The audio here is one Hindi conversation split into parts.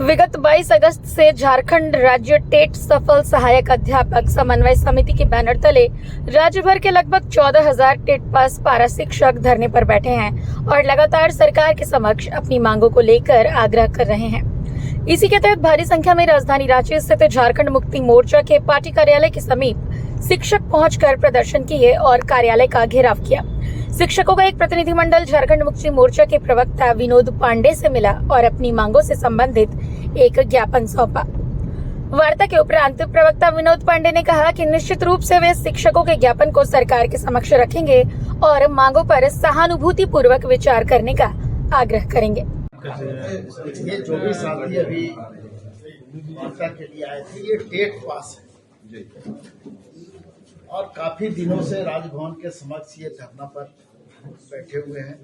विगत 22 अगस्त से झारखंड राज्य टेट सफल सहायक अध्यापक समन्वय समिति के बैनर तले राज्य भर के लगभग 14,000 टेट पास पारा शिक्षक धरने पर बैठे हैं और लगातार सरकार के समक्ष अपनी मांगों को लेकर आग्रह कर रहे हैं। इसी के तहत भारी संख्या में राजधानी रांची स्थित झारखंड मुक्ति मोर्चा के पार्टी कार्यालय के समीप शिक्षक पहुंचकर प्रदर्शन किए और कार्यालय का घेराव किया। शिक्षकों का एक प्रतिनिधिमंडल झारखंड मुक्ति मोर्चा के प्रवक्ता विनोद पांडे से मिला और अपनी मांगों से संबंधित एक ज्ञापन सौंपा। वार्ता के उपरांत प्रवक्ता विनोद पांडे ने कहा कि निश्चित रूप से वे शिक्षकों के ज्ञापन को सरकार के समक्ष रखेंगे और मांगों पर सहानुभूति पूर्वक विचार करने का आग्रह करेंगे। ये जो भी साथी अभी वार्ता के लिए आए थे, ये टेट पास है और काफी दिनों से राजभवन के समक्ष ये धरना पर बैठे हुए हैं।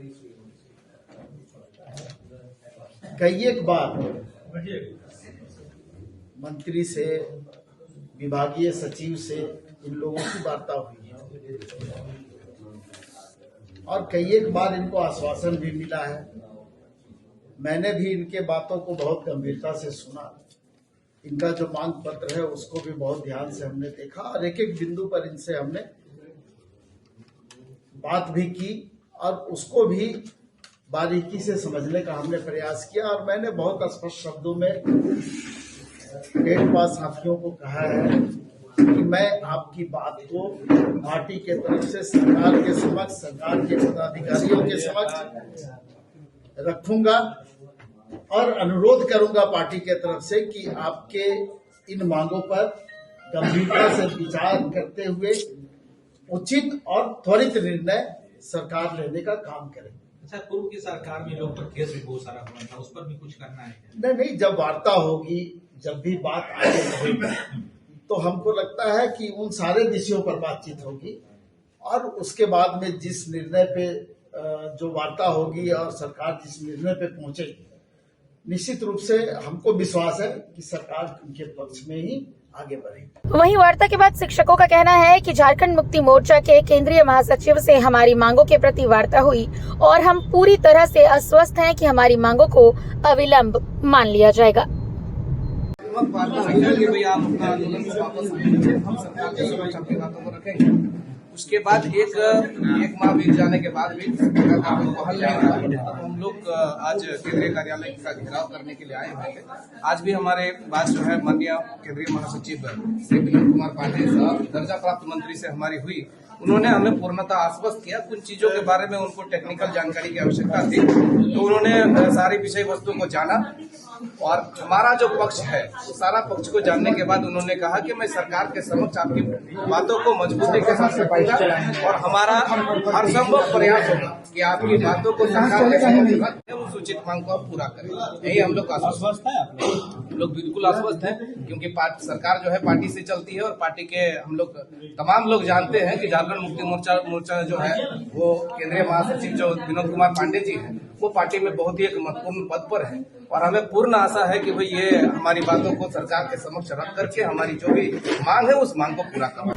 कई एक बार मंत्री से, विभागीय सचिव से इन लोगों की वार्ता हुई है और कई एक बार इनको आश्वासन भी मिला है। मैंने भी इनके बातों को बहुत गंभीरता से सुना। इनका जो मांग पत्र है उसको भी बहुत ध्यान से हमने देखा और एक एक बिंदु पर इनसे हमने बात भी की और उसको भी बारीकी से समझने का हमने प्रयास किया। और मैंने बहुत स्पष्ट शब्दों में टेट पास साथियों को कहा है कि मैं आपकी बात को पार्टी के तरफ से सरकार के समक्ष, सरकार के पदाधिकारियों के समक्ष रखूंगा और अनुरोध करूंगा पार्टी के तरफ से कि आपके इन मांगों पर गंभीरता से विचार करते हुए उचित और त्वरित निर्णय सरकार लेने का काम करे। अच्छा, पूर्व की सरकार में लोग पर केस भी बहुत सारा हुआ था, उस पर भी कुछ करना है? नहीं, जब वार्ता होगी, जब भी बात आगे होगी तो हमको लगता है कि उन सारे विषयों पर बातचीत होगी और उसके बाद में जिस निर्णय पे जो वार्ता होगी और सरकार जिस निर्णय पे पहुंचेगी, निश्चित रूप से हमको विश्वास है कि सरकार उनके पक्ष में ही आगे बढ़ेगी। वहीं वार्ता के बाद शिक्षकों का कहना है कि झारखंड मुक्ति मोर्चा के केंद्रीय महासचिव से हमारी मांगों के प्रति वार्ता हुई और हम पूरी तरह से आश्वस्त हैं कि हमारी मांगों को अविलंब मान लिया जाएगा। उसके बाद एक माह बीत जाने के बाद भी हम लोग आज केंद्रीय कार्यालय का घेराव करने के लिए आए हुए थे। आज भी हमारे पास जो है माननीय केंद्रीय महासचिव श्री विनोद कुमार पांडे साहब, दर्जा प्राप्त मंत्री से हमारी हुई। उन्होंने हमें पूर्णतः आश्वस्त किया। कुछ चीजों के बारे में उनको टेक्निकल जानकारी की आवश्यकता थी, तो उन्होंने सारी विषय वस्तु को जाना और हमारा जो पक्ष है सारा पक्ष को जानने के बाद उन्होंने कहा कि मैं सरकार के समक्ष आपकी बातों को मजबूती के साथ रखूंगा और हमारा हर संभव प्रयास होगा कि आपकी बातों को सरकार के समक्ष रख उस उचित मांग को आप पूरा करें। यही हम लोग आश्वस्त है। हम लोग बिल्कुल आश्वस्त हैं, क्योंकि सरकार जो है पार्टी से चलती है और पार्टी के हम लोग तमाम लोग जानते हैं कि झारखंड मुक्ति मोर्चा जो है वो केंद्रीय महासचिव जो विनोद कुमार पांडे जी हैं वो पार्टी में बहुत ही एक महत्वपूर्ण पद पर है और हमें पूर्ण आशा है कि भाई ये हमारी बातों को सरकार के समक्ष रख करके हमारी जो भी मांग है उस मांग को पूरा करें।